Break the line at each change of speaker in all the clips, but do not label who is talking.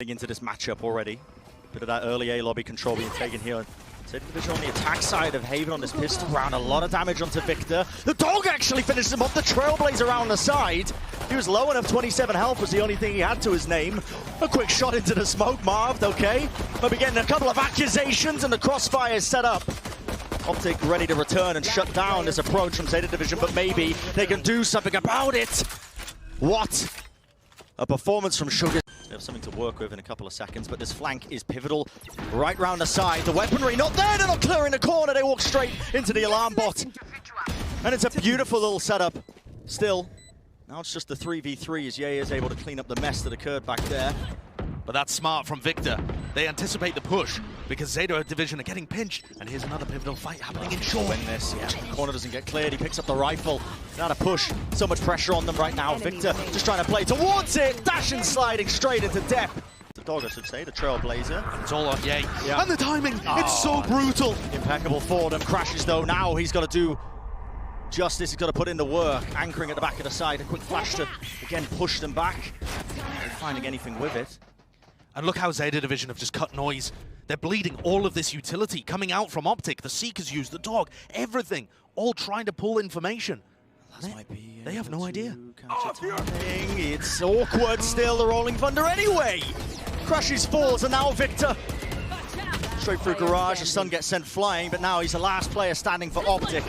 Into this matchup already. Bit of that early A lobby control being taken here. ZETA Division on the attack side of Haven on this pistol round. A lot of damage onto Victor. The dog actually finishes him off. The Trailblazer around the side. He was low enough. 27 health was the only thing he had to his name. A quick shot into the smoke. Marved, okay. But we're getting a couple of accusations and the crossfire is set up. OpTic ready to return and shut down this approach from ZETA Division, but maybe they can do something about it. What a performance from Sugar. They have something to work with in a couple of seconds, but this flank is pivotal. Right round the side, the weaponry not there, they're not clearing the corner, they walk straight into the alarm bot. And it's a beautiful little setup. Still, now it's just the 3v3 as Ye is able to clean up the mess that occurred back there.
But that's smart from Victor. They anticipate the push because ZETA Division are getting pinched. And here's another pivotal fight happening in short.
Win this, yeah. Corner doesn't get cleared. He picks up the rifle. Not a push. So much pressure on them right now. Victor just trying to play towards it. Dashing, sliding straight into depth. The dog, I should say, the Trailblazer.
It's all on Ye.
Yeah.
And the timing, it's so brutal.
Impeccable for them. Crashes though. Now he's got to do justice. He's got to put in the work. Anchoring at the back of the side. A quick flash to, again, push them back. Not finding anything with it.
And look how ZETA Division have just cut noise. They're bleeding all of this utility coming out from OpTic. The Seekers use the dog, everything, all trying to pull information. They have no idea.
It's awkward still, the Rolling Thunder anyway. Crashes, falls, and now Victor. Straight through garage, the Sun gets sent flying, but now he's the last player standing for OpTic.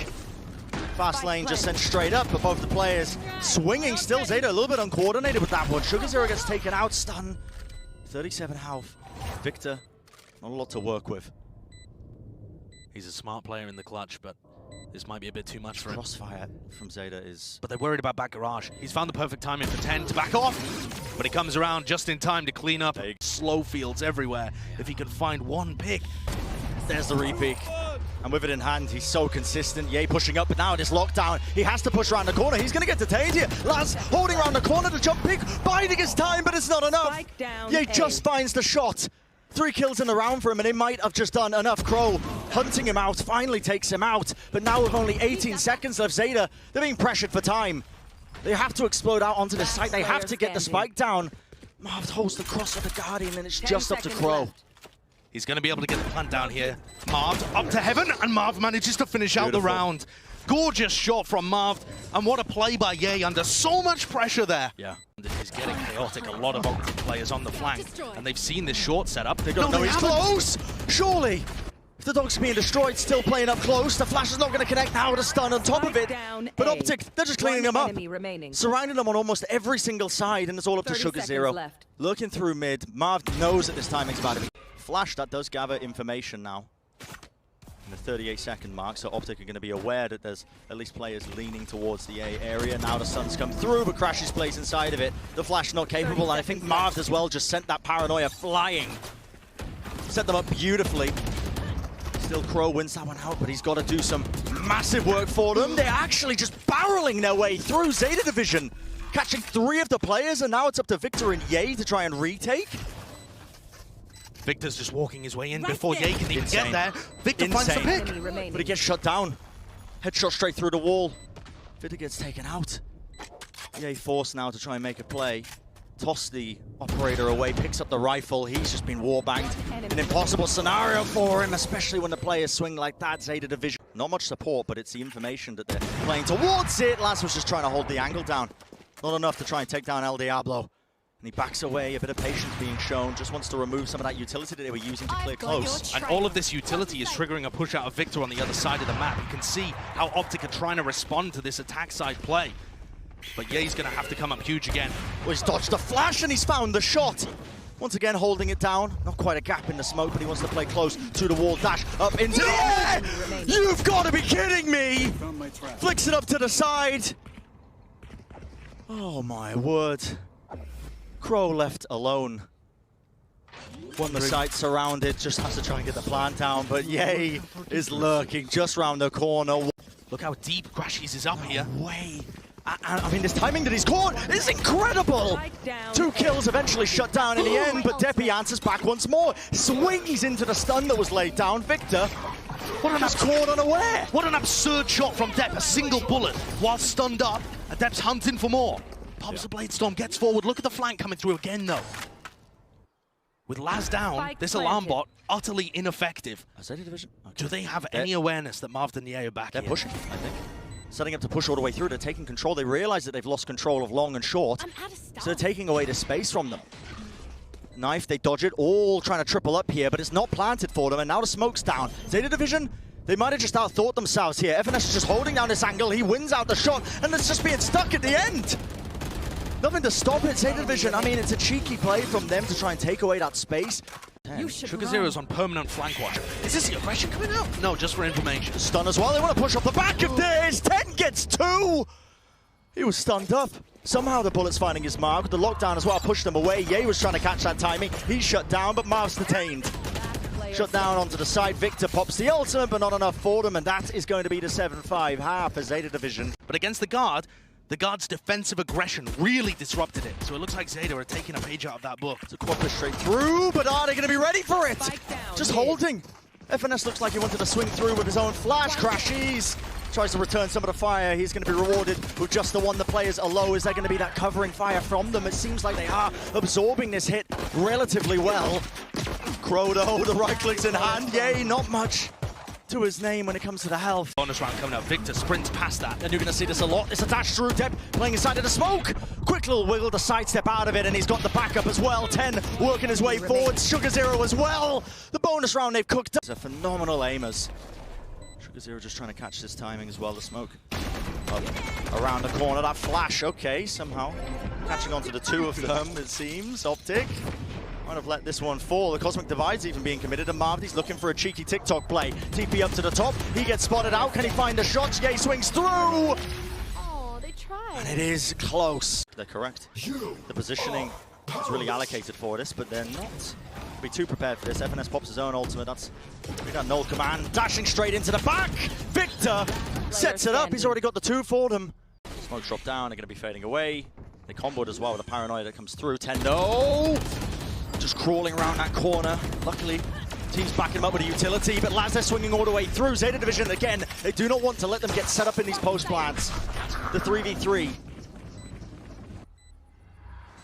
Fast lane just sent straight up, but both the players swinging still. ZETA a little bit uncoordinated with that one. Sugar Zero gets taken out, stun. 37 health. Victor, not a lot to work with.
He's a smart player in the clutch, but this might be a bit too much for him.
Crossfire from ZETA is...
But they're worried about back garage. He's found the perfect timing for 10 to back off, but he comes around just in time to clean up. Slow fields everywhere. If he can find one pick.
There's the re-peek. And with it in hand, he's so consistent. Ye pushing up, but now in this lockdown, he has to push around the corner. He's going to get detained here. Laz holding around the corner to jump pick, biding his time, but it's not enough. Ye just finds the shot. 3 kills in the round for him, and it might have just done enough. Crow hunting him out, finally takes him out. But now with only 18 seconds left, ZETA, they're being pressured for time. They have to explode out onto the site. They have to get the spike down. Marv holds the cross of the Guardian, and it's just up to Crow.
He's going to be able to get the plant down here. Marv up to heaven, and Marv manages to finish out the round. Gorgeous shot from Marv, and what a play by Ye under so much pressure there.
Yeah.
He's getting chaotic. A lot of OpTic players on the flank, and they've seen this short setup.
They don't know he's close. Surely, if the dog's being destroyed, still playing up close. The flash is not going to connect now with a stun on top of it. But OpTic, they're just cleaning them up, surrounding them on almost every single side, and it's all up to Sugar Zero. Looking through mid, Marv knows that this timing's about to be. Flash, that does gather information now. In the 38-second mark, so OpTic are going to be aware that there's at least players leaning towards the A area. Now the Sun's come through, but Crashes plays inside of it. The Flash not capable, and I think Marv as well just sent that paranoia flying. Set them up beautifully. Still Crow wins that one out, but he's got to do some massive work for them. They're actually just barreling their way through ZETA Division, catching 3 of the players, and now it's up to Victor and Ye to try and retake.
Victor's just walking his way in before Ye can even get there. Victor finds the pick,
but he gets shut down. Headshot straight through the wall. Victor gets taken out. Ye forced now to try and make a play. Toss the operator away, picks up the rifle. He's just been warbanged. An impossible scenario for him, especially when the players swing like that. ZETA Division. Not much support, but it's the information that they're playing towards it. Laz was just trying to hold the angle down. Not enough to try and take down El Diablo. And he backs away, a bit of patience being shown, just wants to remove some of that utility that they were using to clear close.
And all of this utility is triggering a push out of Victor on the other side of the map. You can see how OpTic are trying to respond to this attack side play. But Ye's going to have to come up huge again.
Well, he's dodged the flash and he's found the shot. Once again, holding it down. Not quite a gap in the smoke, but he wants to play close to the wall. Dash up into the air! You've got to be kidding me! Flicks it up to the side. Oh my word. Crow left alone. Won the site surrounded, just has to try and get the plant down, but Ye is lurking just round the corner.
Look how deep Crashes is up here.
Way. I mean, this timing that he's caught is incredible! 2 kills eventually shut down in the end, but Deppy answers back once more. Swings into the stun that was laid down. Victor, what an caught unaware.
What an absurd shot from Depp, a single bullet while stunned up, and Depp's hunting for more. Pops the Blade Storm, gets forward. Look at the flank coming through again, though. With Laz down, this alarm bot utterly ineffective.
ZETA Division. Okay.
Do they have any awareness that Marv and Ye are back
They're
here?
pushing, I think. Setting up to push all the way through. They're taking control. They realize that they've lost control of long and short. So they're taking away the space from them. Knife, they dodge it. All trying to triple up here, but it's not planted for them. And now the smoke's down. ZETA Division, they might have just outthought themselves here. FNS is just holding down this angle. He wins out the shot, and it's just being stuck at the end. Nothing to stop it. ZETA Division, I mean, it's a cheeky play from them to try and take away that space.
Sugar Zero's on permanent flank watch. Is this the aggression coming out? No, just for information.
Stun as well. They want to push off the back of this. 10 gets 2. He was stunned up. Somehow the bullet's finding his mark. The lockdown as well pushed him away. Ye was trying to catch that timing. He's shut down, but Marv's detained. Shut down onto the side. Victor pops the ultimate, but not enough for them, and that is going to be the 7-5 half for ZETA Division.
But against the guard's defensive aggression really disrupted it. So it looks like ZETA are taking a page out of that book.
It's a quad push straight through, but are they going to be ready for it? Just holding. FNS looks like he wanted to swing through with his own flash. Crashes. Tries to return some of the fire. He's going to be rewarded with just the one. The players are low. Is there going to be that covering fire from them? It seems like they are absorbing this hit relatively well. Crow, though, the right clicks in hand. Yay, not much to his name when it comes to the health.
Bonus round coming up. Victor sprints past that.
And you're going to see this a lot. It's a dash through. Deb playing inside of the smoke. Quick little wiggle to sidestep out of it, and he's got the backup as well. 10 working his way forward. Sugar Zero as well. The bonus round they've cooked up. It's a phenomenal aimers. Sugar Zero just trying to catch this timing as well. The smoke up around the corner. That flash, okay, somehow catching onto the two of them, it seems. OpTic might have let this one fall. The Cosmic Divide's even being committed, and Marv, looking for a cheeky TikTok play. TP up to the top. He gets spotted out. Can he find the shots? Ye swings through.
Oh, they tried.
And it is close. They're correct. The positioning is really allocated for this, but they're not be too prepared for this. FNS pops his own ultimate. That's that null command. Dashing straight into the back. Victor sets it up. He's already got the 2 for them. Smoke drop down. They're going to be fading away. They comboed as well with a paranoia that comes through. 10 no. Just crawling around that corner. Luckily, team's backing him up with a utility, but Laz, they're swinging all the way through. ZETA Division, again, they do not want to let them get set up in these post plants. The 3v3.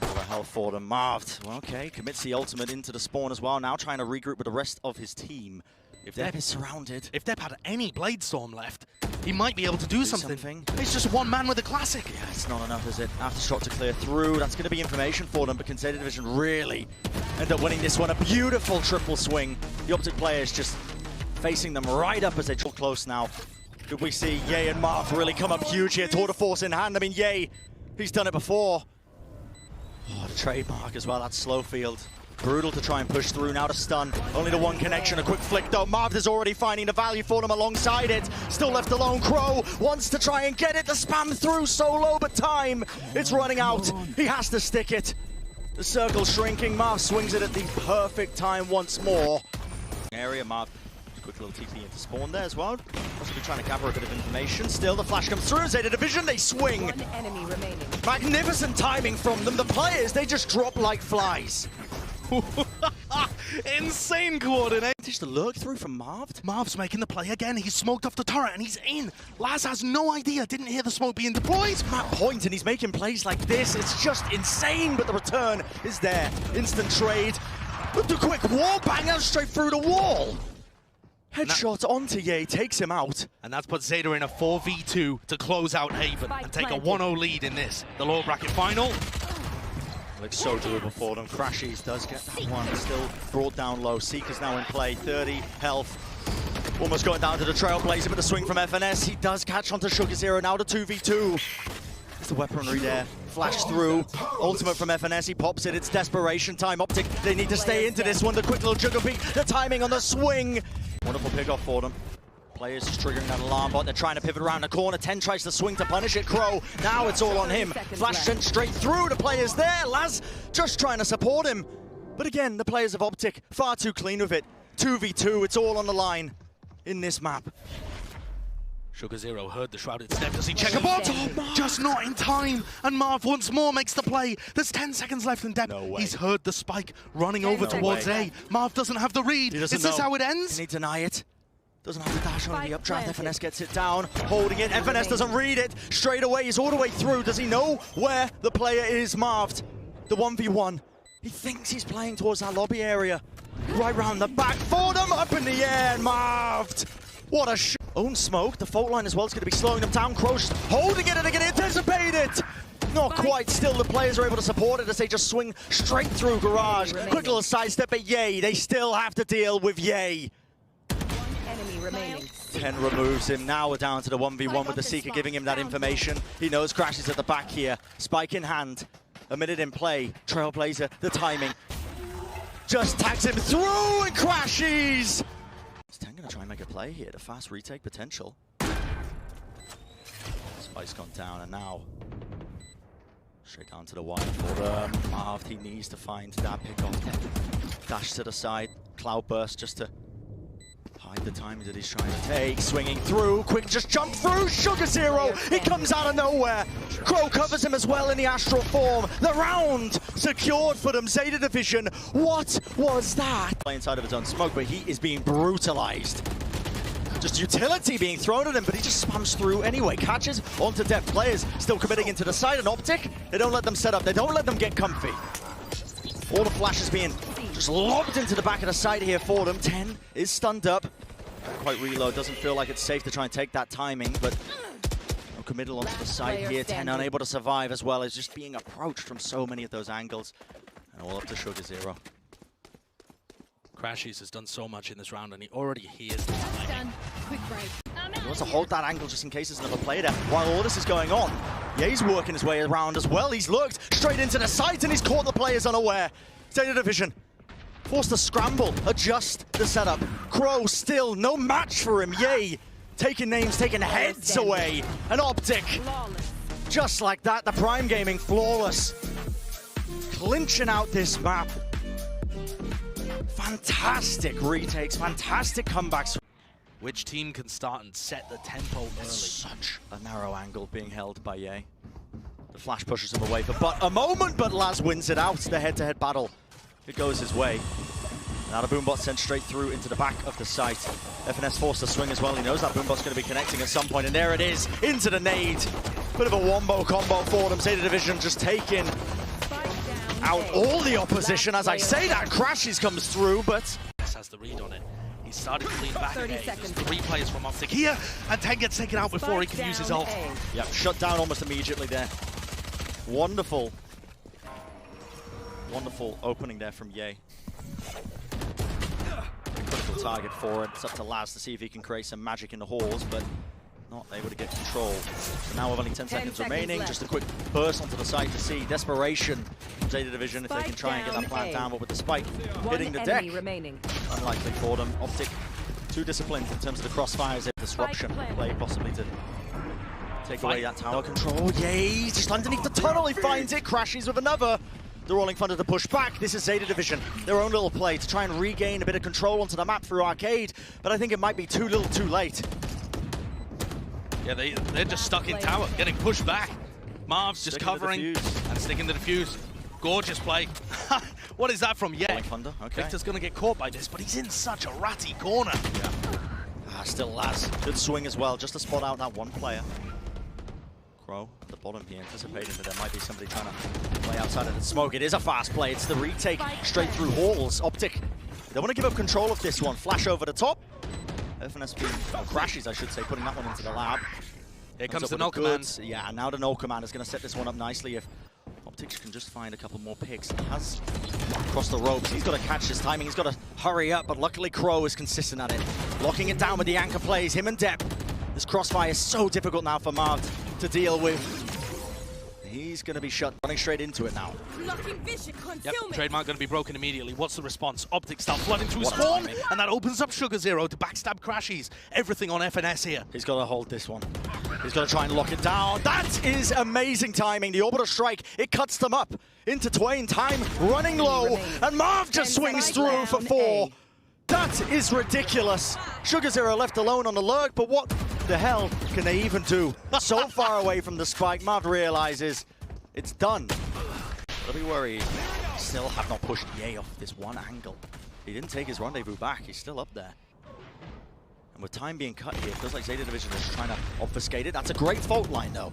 All the hell for them. Marved. Well, okay, commits the ultimate into the spawn as well. Now trying to regroup with the rest of his team. If Deb is surrounded.
If Deb had any Blade Storm left, he might be able to do something. He's just one man with a classic.
Yeah, it's not enough, is it? Aftershock to clear through. That's going to be information for them, but can ZETA Division really end up winning this one? A beautiful triple swing. The OpTic players just facing them right up as they draw close now. Could we see Ye and Marv really come up huge here? Tour de force in hand. I mean, Ye, he's done it before. Oh, the trademark as well, that slow field. Brutal to try and push through, now to stun. Only the one connection, a quick flick though. Marv is already finding the value for them alongside it. Still left alone, Crow wants to try and get it. The spam through solo, but time, it's running out. He has to stick it. The circle shrinking, Marv swings it at the perfect time once more. Area, Marv, quick little TP into spawn there as well. Possibly trying to gather a bit of information. Still, the flash comes through. ZETA Division, they swing.
One enemy remaining.
Magnificent timing from them. The players, they just drop like flies.
Insane coordinate.
Just the lurk through from Marv.
Marv's making the play again. He's smoked off the turret and he's in. Laz has no idea. Didn't hear the smoke being deployed.
Map point, and he's making plays like this. It's just insane, but the return is there. Instant trade. With the quick wall banger straight through the wall. Headshot onto Ye, takes him out.
And that's put ZETA in a 4v2 to close out Haven and take a 1-0 lead in this. The lower bracket final.
Looks so doable for them. Crashes does get that one. Still brought down low. Seeker's now in play. 30 health. Almost going down to the Trailblazer, but the swing from FNS. He does catch onto Sugar Zero. Now the 2v2. There's the weaponry there. Flash through. Ultimate from FNS. He pops it. It's desperation time. OpTic, they need to stay into this one. The quick little juggle peek. The timing on the swing. Wonderful pick off for them. Players just triggering that alarm bot. They're trying to pivot around the corner. 10 tries to swing to punish it. Crow, now it's all on him. Flash sent straight through. The players there. Laz just trying to support him. But again, the players of OpTic far too clean with it. 2v2, it's all on the line in this map.
Sugar Zero heard the shrouded step. Does he check a bot? Just not in time. And Marv once more makes the play. There's 10 seconds left in depth.
No way.
He's heard the spike running over towards A. Marv doesn't have the read. Is this how it ends?
Can he deny it? Doesn't have the dash on the updraft. FNS gets it down, holding it. FNS doesn't read it. Straight away, he's all the way through. Does he know where the player is? Marved. The 1v1. He thinks he's playing towards that lobby area. Right round the back for them, up in the air, Marved. What a shot. Own smoke, the fault line as well is going to be slowing them down. Crow holding it and again anticipated. Not quite, still the players are able to support it as they just swing straight through Garage. Quick little sidestep, but Yay, they still have to deal with Yay.
Enemy remaining.
10 removes him, now we're down to the 1v1 with the Seeker giving him that information. He knows Crash is at the back here, spike in hand, a minute in play, Trailblazer, the timing. Just tags him through and Crashes! Is 10 gonna try and make a play here? The fast retake potential. Spike's gone down and now straight down to the wide for Marved. He needs to find that pickoff. Dash to the side, Cloudburst just to hide the time that he's trying to take. Swinging through, quick just jump through, Sugar Zero! He comes out of nowhere! Crow covers him as well in the astral form. The round secured for them, Zeta Division. What was that? Play inside of his own smoke, but he is being brutalized. Just utility being thrown at him, but he just spams through anyway. Catches onto depth players, still committing into the side. And OpTic, they don't let them set up, they don't let them get comfy. All the flashes being just lobbed into the back of the side here for them. 10 is stunned up. Can't quite reload, doesn't feel like it's safe to try and take that timing, but no committal onto the side here. 10 unable to survive as well as just being approached from so many of those angles. And all up to Sugar Zero.
Crashes has done so much in this round and he already hears the timing.
Quick break.
He wants to hold that angle just in case there's another player there. While all this is going on, yeah, he's working his way around as well. He's looked straight into the sides and he's caught the players unaware. Zeta Division forced to scramble, adjust the setup. Crow still no match for him. Yay, taking names, taking heads away. And OpTic, just like that, the Prime Gaming flawless. Clinching out this map. Fantastic retakes, fantastic comebacks.
Which team can start and set the tempo early?
Such a narrow angle being held by Ye. The flash pushes him away for but a moment, but Laz wins it out. The head-to-head battle, it goes his way. Now the Boombot sent straight through into the back of the site. FNS forced to swing as well. He knows that Boombot's going to be connecting at some point, and there it is, into the nade. Bit of a wombo combo for them. Zeta Division just taking out all the opposition. As I say that, Crashes comes through, but
has the read on it. He started to lean back
30
again.
seconds.
There's 3 players from OpTic here, and 10 gets taken out before he can use his ult.
yeah, shut down almost immediately there. Wonderful. Wonderful opening there from Ye. Critical target for it. It's up to Laz to see if he can create some magic in the halls, but not able to get control. So now with only 10 seconds remaining,
left.
just a quick burst onto the side to see desperation from Zeta Division if they can
Spike
try and get that
down
plant
A.
down, but with the spike hitting the
One
deck,
enemy remaining.
unlikely for them. OpTic too disciplined in terms of the crossfires, disruption play possibly to take away that tower control. Yay, just underneath the tunnel, he finds it, Crashes with another. The rolling thunder to push back. This is Zeta Division, their own little play to try and regain a bit of control onto the map through Arcade, but I think it might be too little too late.
Yeah, they're just stuck in tower, getting pushed back. Marv's just covering and sticking to the fuse. Gorgeous play. What is that from Ye?
Thunder, okay.
Victor's gonna get caught by this, but he's in such a ratty corner.
Yeah. Still Laz. Good swing as well, just to spot out that one player. Crow at the bottom here, anticipating that there might be somebody trying to play outside of the smoke. It is a fast play. It's the retake straight through halls. OpTic, they want to give up control of this one. Flash over the top. FNS being, Crashes, I should say, putting that one into the lab.
Here comes the null command.
Yeah, now the null command is going to set this one up nicely if OpTic can just find a couple more picks. He has crossed the ropes. He's got to catch his timing. He's got to hurry up, but luckily Crow is consistent at it. Locking it down with the anchor plays. Him and Depp. This crossfire is so difficult now for Marv to deal with. He's going to be shut, running straight into it now.
Yep, trademark going to be broken immediately. What's the response? OpTic start flooding through spawn, and that opens up Sugar Zero to backstab Crashes. Everything on FNS here.
He's got to hold this one. He's got to try and lock it down. That is amazing timing. The orbital strike, it cuts them up into twain. Time running low, and Marv just swings through for 4. That is ridiculous. Sugar Zero left alone on the lurk, but what the hell can they even do? So far away from the spike, Marv realizes it's done. Don't be worried. Still have not pushed Ye off this one angle. He didn't take his rendezvous back. He's still up there. And with time being cut here, it feels like Zeta Division is trying to obfuscate it. That's a great fault line, though.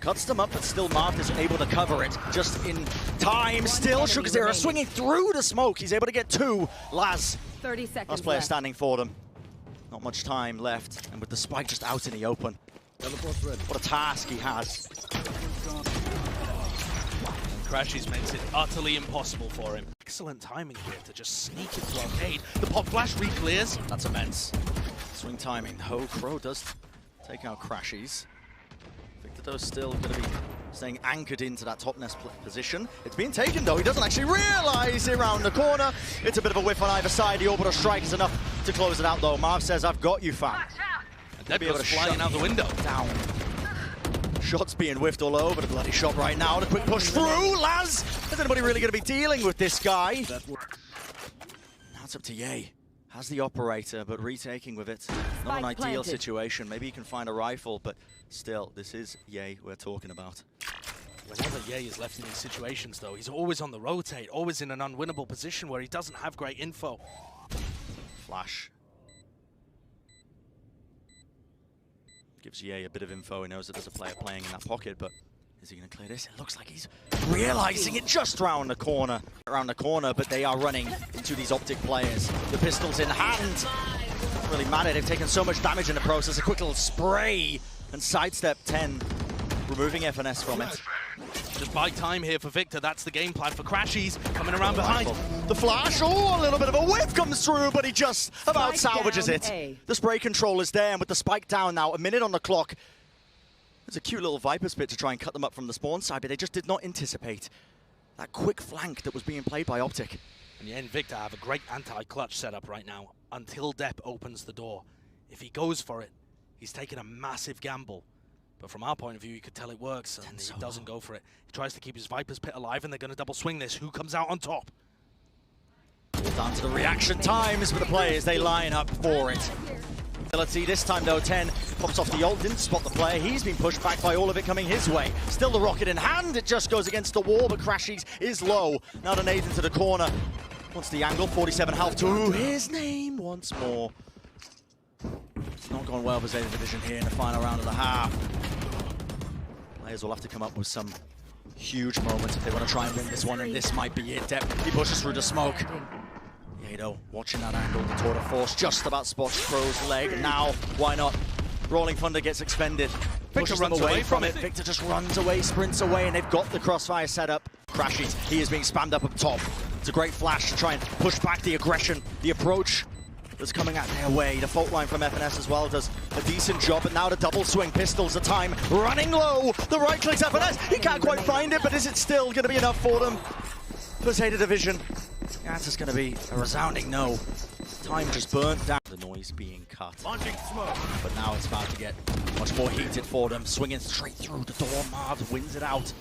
Cuts them up, but still Marth is able to cover it just in time. Still, Sugar swinging through the smoke. He's able to get two. Laz,
30 seconds
last player
left.
standing for them. Not much time left, and with the spike just out in the open. What a task he has.
Crashes makes it utterly impossible for him. Excellent timing here to just sneak into arcade. The pop flash re-clears.
That's immense. Swing timing. Oh, Crow does take out Crashies. Victor still going to be staying anchored into that top nest position. It's being taken though. He doesn't actually realize it around the corner. It's a bit of a whiff on either side. The orbital strike is enough to close it out though. Marv says, I've got you, fam.
And Dead goes flying out the window.
Down. Shots being whiffed all over the bloody shot right now. And a quick push through. Laz! Is anybody really going to be dealing with this guy? Now it's up to Ye. Has the operator, but retaking with it. Not an ideal situation. Maybe he can find a rifle, but still, this is Ye we're talking about.
Whenever Ye is left in these situations, though, he's always on the rotate, always in an unwinnable position where he doesn't have great info.
Flash. Gives Ye a bit of info. He knows that there's a player playing in that pocket, but is he going to clear this? It looks like he's realizing it just around the corner. But they are running into these OpTic players. The pistols in hand. Doesn't really matter. They've taken so much damage in the process. A quick little spray and sidestep 10, removing FNS from it.
Just buy time here for Victor. That's the game plan for Crashies coming around behind.
The flash, oh, a little bit of a whiff comes through, but he just about salvages it. The spray control is there, and with the spike down now, a minute on the clock. There's a cute little Viper's pit to try and cut them up from the spawn side, but they just did not anticipate that quick flank that was being played by OpTic.
And Ye and Victor have a great anti-clutch setup right now until Depp opens the door. If he goes for it, he's taking a massive gamble. But from our point of view, you could tell it works, and he doesn't go for it. He tries to keep his Viper's pit alive, and they're going to double swing this. Who comes out on top?
Down to the reaction times for the players. They line up for it. This time though, 10 pops off the ult, didn't spot the player. He's been pushed back by all of it coming his way. Still the rocket in hand, it just goes against the wall, but Crashies is low. Now the nade into the corner. Wants the angle, 47 health to his name once more. It's not gone well for ZETA Division here in the final round of the half. Players will have to come up with some huge moments if they want to try and win this one, and this might be it. Depp, he pushes through the smoke. Yedo watching that angle, the tour de force just about spots Crow's leg. Now, why not? Rolling Thunder gets expended.
Victor runs away from it.
Victor just runs away, sprints away, and they've got the crossfire set up. Crashies, he is being spammed up top. It's a great flash to try and push back the aggression, the approach that's coming at their way. The fault line from FNS as well does a decent job, but now the double swing pistols, the time running low. The right clicks FNS, he can't quite find it, but is it still going to be enough for them? For ZETA Division. The answer's going to be a resounding no. Time just burnt down. The noise being cut.
Launching smoke.
But now it's about to get much more heated for them. Swinging straight through the door. Marv wins it out.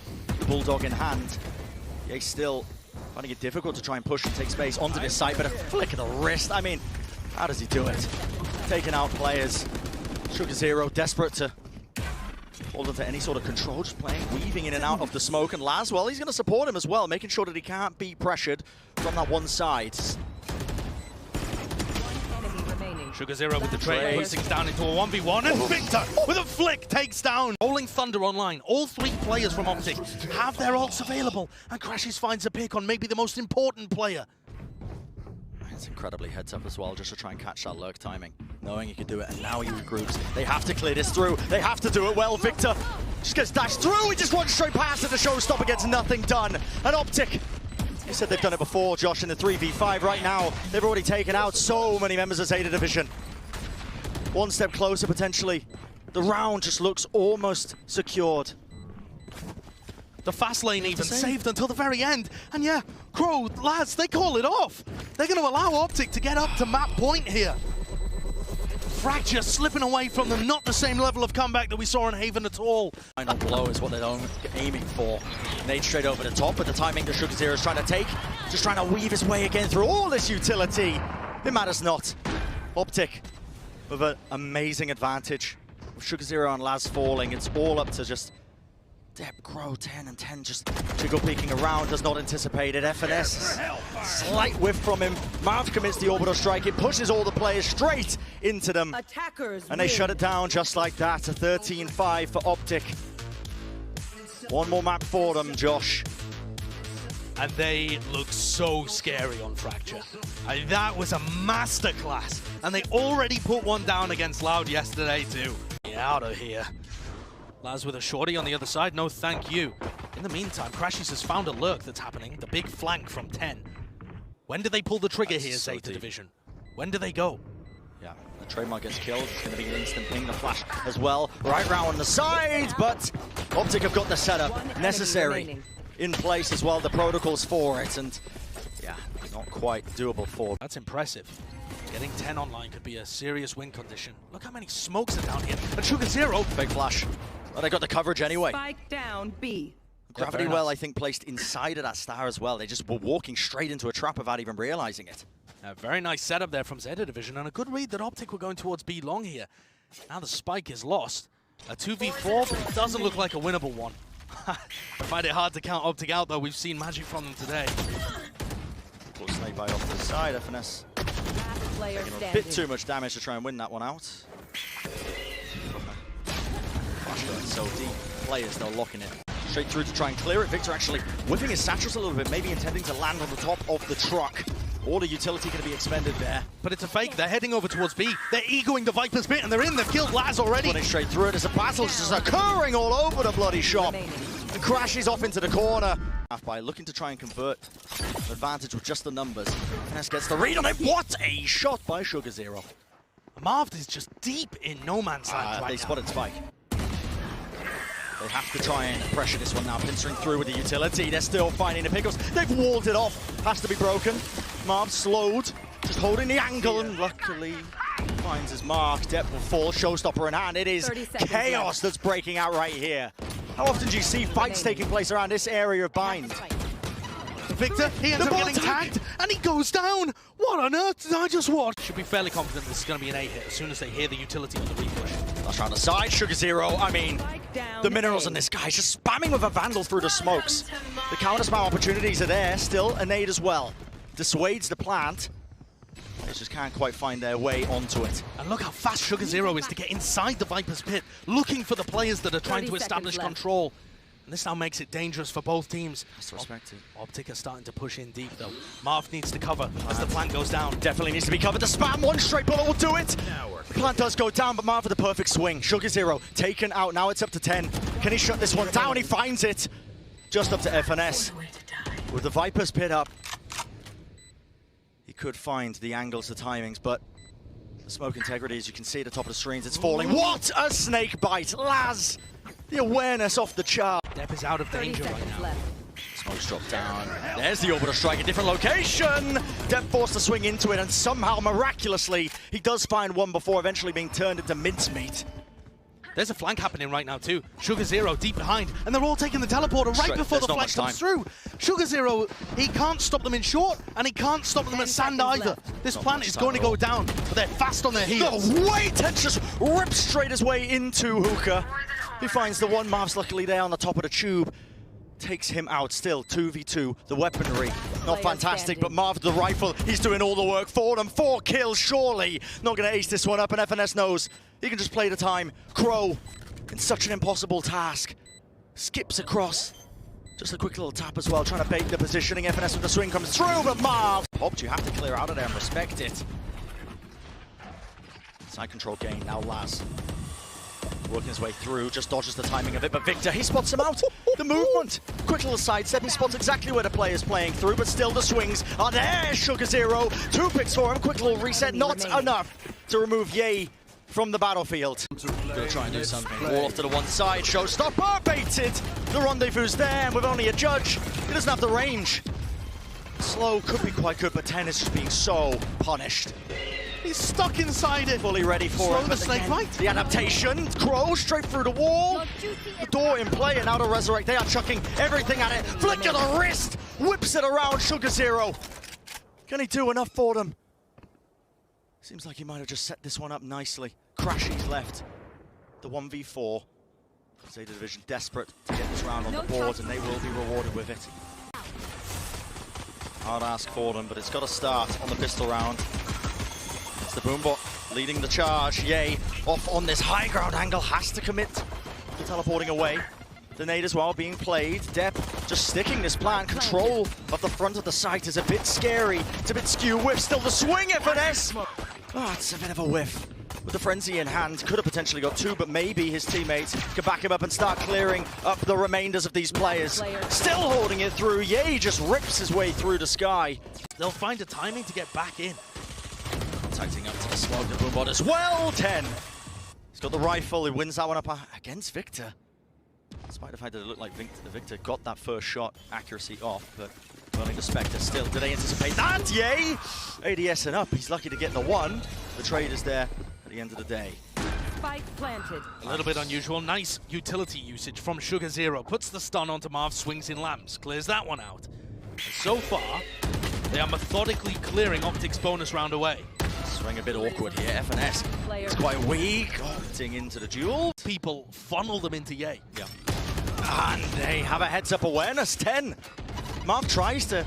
Bulldog in hand. Ye still finding it difficult to try and push and take space onto this site, but a flick of the wrist. I mean, how does he do it? Taking out players. Sugar desperate to hold on to any sort of control, just playing, weaving in and out of the smoke. And Laz, well, he's going to support him as well, making sure that he can't be pressured from that one side.
Sugar with the trade, puts things down into a 1v1, and Victor with a flick takes down. Rolling Thunder online. All three players from OpTic have their ults available, and Crashies finds a pick on maybe the most important player.
It's incredibly heads up as well, just to try and catch that lurk timing, knowing he could do it, and now he regroups. They have to clear this through. They have to do it well. Victor just gets dashed through. He just runs straight past it. The showstopper gets nothing done. And OpTic, you said they've done it before, Josh, in the 3v5. Right now, they've already taken out so many members of ZETA Division. One step closer, potentially. The round just looks almost secured.
The fast lane even saved until the very end. And yeah, Crow, lads, they call it off. They're going to allow OpTic to get up to map point here. Fracture slipping away from them, not the same level of comeback that we saw in Haven at all.
Final blow is what they're aiming for. Nade straight over the top, but the timing that Sugar is trying to take, just trying to weave his way again through all this utility. It matters not. OpTic with an amazing advantage. With Sugar and Laz falling, it's all up to just Depp, Crow, 10 and 10 just jiggle peeking around, does not anticipate it. FNS, slight whiff from him. Marv commits the orbital strike. It pushes all the players straight into them.
Attackers
and they shut it down just like that. A 13-5 for OpTic. One more map for them, Josh.
And they look so scary on Fracture. That was a masterclass. And they already put one down against Loud yesterday too. Get out of here. Laz with a shorty on the other side, no thank you. In the meantime, Crashies has found a lurk that's happening. The big flank from 10. When do they pull the trigger here,
so
Zeta
deep.
Division? When do they go?
Yeah, the trademark gets killed. It's going to be an instant ping, the flash as well. Right round the side, but OpTic have got the setup necessary in place as well. The protocols for it, and yeah, not quite doable for.
That's impressive. Getting 10 online could be a serious win condition. Look how many smokes are down here. And Sugar Zero.
Big flash. But they got the coverage anyway.
Spike down B.
Gravity
very
well,
nice.
I think, placed inside of that star as well. They just were walking straight into a trap without even realizing it.
A very nice setup there from ZETA Division, and a good read that OpTic were going towards B long here. Now the spike is lost. A 2v4 doesn't look like a winnable one. I find it hard to count OpTic out, though. We've seen magic from them today.
Close snake bite off to the side. FNS
Last player
taking a
standing.
bit too much damage to try and win that one out. Flash going so deep. Players, they're locking it. Straight through to try and clear it. Victor actually whipping his satchels a little bit, maybe intending to land on the top of the truck. All the utility going to be expended there.
But it's a fake. They're heading over towards B. They're egoing the Viper's pit, and they're in. They've killed Laz already.
Running straight through it as a battle just occurring all over the bloody shop. And crashes off into the corner. By looking to try and convert an advantage with just the numbers. FNS gets the read on it. What a shot by Sugar Zero.
Marv is just deep in no man's land right
They
now.
spotted Spike. They have to try and pressure this one now, pincering through with the utility. They're still finding the pickles. They've walled it off. Has to be broken. Marv slowed, just holding the angle, and luckily finds his mark. Depth will fall, showstopper in hand. It is
30 seconds
chaos
left.
that's breaking out right here. How often do you see fights taking place around this area of bind?
Victor, he ends
The
up getting
ball
tagged, and he goes down. What on earth did I just watch? Should be fairly confident this is going to be an A hit as soon as they hear the utility on the repush.
Flash around the side, Sugar Zero. I mean,
Spike down
the minerals
A.
on this guy just spamming with a Vandal through the smokes. The counter spam opportunities are there, still a nade as well. Dissuades the plant. They just can't quite find their way onto it.
And look how fast Sugar Zero is to get inside the Viper's pit, looking for the players that are trying
30
to establish
seconds left.
control. And this now makes it dangerous for both teams.
Has to respect it.
OpTic are starting to push in deep, though. Marv needs to cover as the plant goes down.
Definitely needs to be covered. The spam, one straight bullet will do it. The plant does go down, but Marv with the perfect swing. Sugar Zero taken out. Now it's up to 10. Can he shut this one down? He finds it. Just up to FNS. With the Viper's pit up. He could find the angles, the timings, but the smoke integrity, as you can see at the top of the screens, it's falling. What a snake bite. Laz, the awareness off the chart.
Depp is out of
30
danger right
seconds
now.
left.
Smoke's dropped down. There's the orbital strike, a different location. Depp forced to swing into it, and somehow, miraculously, he does find one before eventually being turned into mincemeat.
There's a flank happening right now too. Sugar Zero deep behind, and they're all taking the teleporter right
Straight,
before the
there's not
flank
much
comes through. Sugar Zero, he can't stop them in short, and he can't stop them
10
at sand
seconds
either.
left.
This
Not
plant
much
is
time
going to
at
go
all.
down, but they're fast on their heels.
No, wait, and just rips straight his way into Hookah. He finds the one. Marv's luckily there on the top of the tube. Takes him out still, 2v2, the weaponry. Not
Player
fantastic,
standing.
but Marv the rifle, he's doing all the work for them. 4 kills, surely. Not gonna ace this one up, and FNS knows he can just play the time. Crow, in such an impossible task. Skips across. Just a quick little tap as well, trying to bait the positioning. FNS with the swing comes through, but Marv. Opt, you have to clear out of there and respect it. Side control gain, now Laz. Working his way through, just dodges the timing of it, but Victor, he spots him out. The movement, quick little sidestep, he spots exactly where the player's playing through, but still the swings are there. Sugar Zero, 2 picks for him, quick little reset, not enough to remove Ye from the battlefield. Gonna try and do something. Wall off to the one side, showstopper, baited. The rendezvous's there, and with only a judge, he doesn't have the range. Slow could be quite good, but 10 is just being so punished.
He's stuck inside it.
Fully ready for
Slow
it.
the
but
snake
again,
bite.
The adaptation. Crow straight through the wall. The door in play, and now to resurrect. They are chucking everything at it. Flick of the wrist. Whips it around. Sugar Zero. Can he do enough for them? Seems like he might have just set this one up nicely. Crashies left. The 1v4. ZETA Division desperate to get this round on the board, and they will be rewarded with it. Hard ask for them, but it's got to start on the pistol round. It's the Boombot leading the charge. Ye off on this high ground angle, has to commit to teleporting away. The nade as well being played. Depp just sticking this plan. Control of the front of the site is a bit scary. It's a bit skew. Whiff still the swing, FNS. Oh, it's a bit of a whiff. With the frenzy in hand, could have potentially got two, but maybe his teammates can back him up and start clearing up the remainders of these players. Still holding it through. Yay just rips his way through the sky.
They'll find a timing to get back in.
Contacting up to the smoke, the boombot as well. 10. He's got the rifle. He wins that one up against Victor. Despite the fact that it looked like Victor got that first shot accuracy off, but running the Spectre still. Do they anticipate that? Yay! ADS and up. He's lucky to get the one. The trade is there at the end of the day.
Spike planted.
A little bit unusual. Nice utility usage from Sugar Zero. Puts the stun onto Marv, swings in lamps, clears that one out. And so far, they are methodically clearing OpTic's bonus round away.
Swing a bit awkward here. FNS is quite weak. Opting into the duel.
People funnel them into Yay.
Yeah. And they have a heads-up awareness. 10. Marv tries to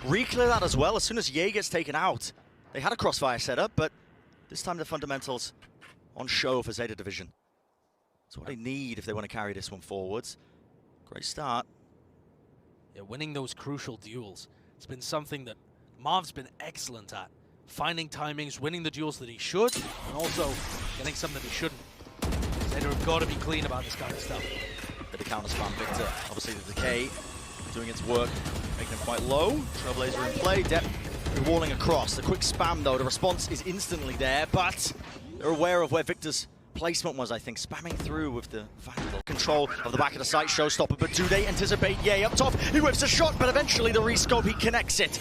re-clear that as well as soon as Yay gets taken out. They had a crossfire setup, but this time the fundamentals on show for ZETA Division. That's what they need if they want to carry this one forwards. Great start.
Yeah, winning those crucial duels. It's been something that Marv's been excellent at. Finding timings, winning the duels that he should, and also getting some that he shouldn't. ZETA have got to be clean about this kind of stuff.
Bit of counter spam Victor. Obviously the decay doing its work, making him quite low. Trailblazer in play. Depp walling across. The quick spam though, the response is instantly there, but they're aware of where Victor's placement was, I think. Spamming through with the Vandal. Control of the back of the site, showstopper, but do they anticipate Yay up top? He whips a shot, but eventually the rescope, he connects it.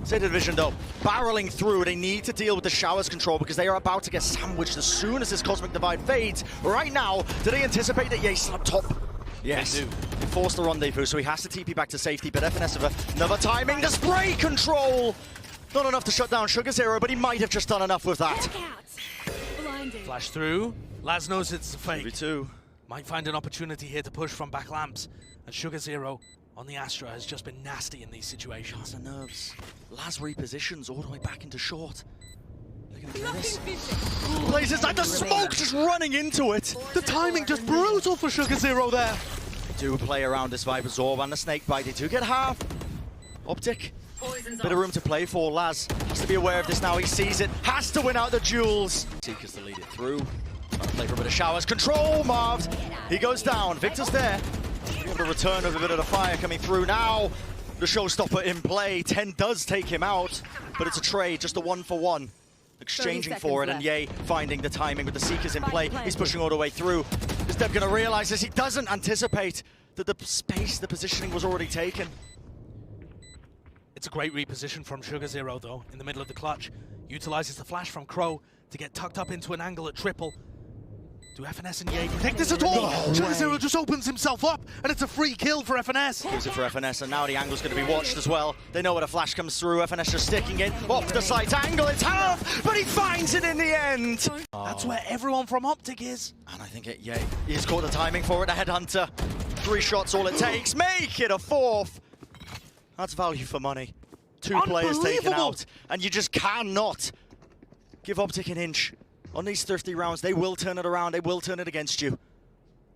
ZETA Division though, barreling through. They need to deal with the showers control because they are about to get sandwiched as soon as this Cosmic Divide fades. Right now, do they anticipate that Yay still up top? Yes, they do. They forced the rendezvous, so he has to TP back to safety, but FNS with another timing. The spray control! Not enough to shut down Sugar Zero, but he might have just done enough with that.
Flash through. Laz knows it's a fake.
2v2.
Might find an opportunity here to push from back lamps. And Sugar Zero on the Astra has just been nasty in these situations.
The nerves. Laz repositions all the way back into short. They're gonna clear this. Blazes like the smoke just running into it.
The timing just brutal for Sugar Zero there.
They do play around this Viper's Orb and the Snake Bite. They do get half. OpTic. Bit of room to play for. Laz has to be aware of this now. He sees it. Has to win out the duels. Seekers to lead it through. Trying to play for a bit of showers. Control, Marv. He goes down. Victor's there. The return of a bit of the fire coming through now. The showstopper in play. 10 does take him out, but it's a trade, just a 1-for-1. Exchanging for it, and Yay finding the timing with the Seekers in play. He's pushing all the way through. Is Deb going to realize this? He doesn't anticipate that the space, the positioning was already taken.
It's a great reposition from Sugar Zero, though, in the middle of the clutch. Utilizes the flash from Crow to get tucked up into an angle at triple. Do FNS and Yay protect this at all? Sugar Zero just opens himself up, and it's a free kill for FNS.
Gives it for FNS, and now the angle's going to be watched as well. They know where the flash comes through. FNS just sticking it off the site angle. It's half, but he finds it in the end.
That's where everyone from OpTic is.
And I think Yay, he's caught the timing for it. The Headhunter. 3 shots all it takes. Make it a 4th. That's value for money. 2 players taken out, and you just cannot give OpTic an inch. On these thrifty rounds, they will turn it around. They will turn it against you.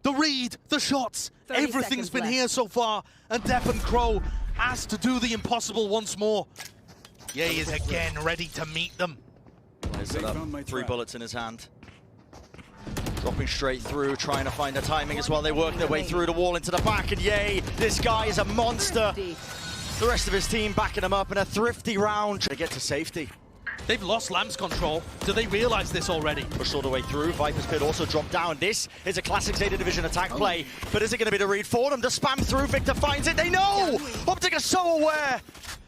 The read, the shots, everything's been here so far, and Depp and Crow asked to do the impossible once more. Yay is again ready to meet them.
Plays it up. 3 bullets in his hand. Dropping straight through, trying to find the timing as well. They work their way through the wall into the back, and Yay, this guy is a monster. The rest of his team backing him up in a thrifty round. They get to safety.
They've lost Lamb's control. Do they realize this already?
Pushed all the way through. Viper's Pit also dropped down. This is a classic ZETA Division attack play, but is it going to be the read for them? The spam through. Victor finds it. They know! OpTic are so aware.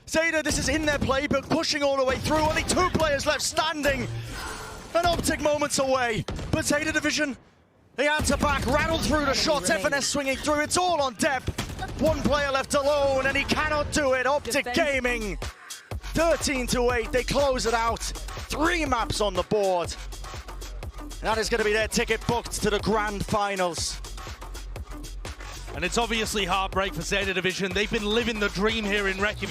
ZETA, this is in their playbook, pushing all the way through. Only 2 players left standing. And OpTic moments away. But ZETA Division, they answer back, rattled through the shots. FNS swinging through. It's all on Depp. 1 player left alone, and he cannot do it. OpTic Gaming. 13-8, they close it out. 3 maps on the board. That is going to be their ticket booked to the grand finals.
And it's obviously heartbreak for ZETA Division. They've been living the dream here in Reykjavík.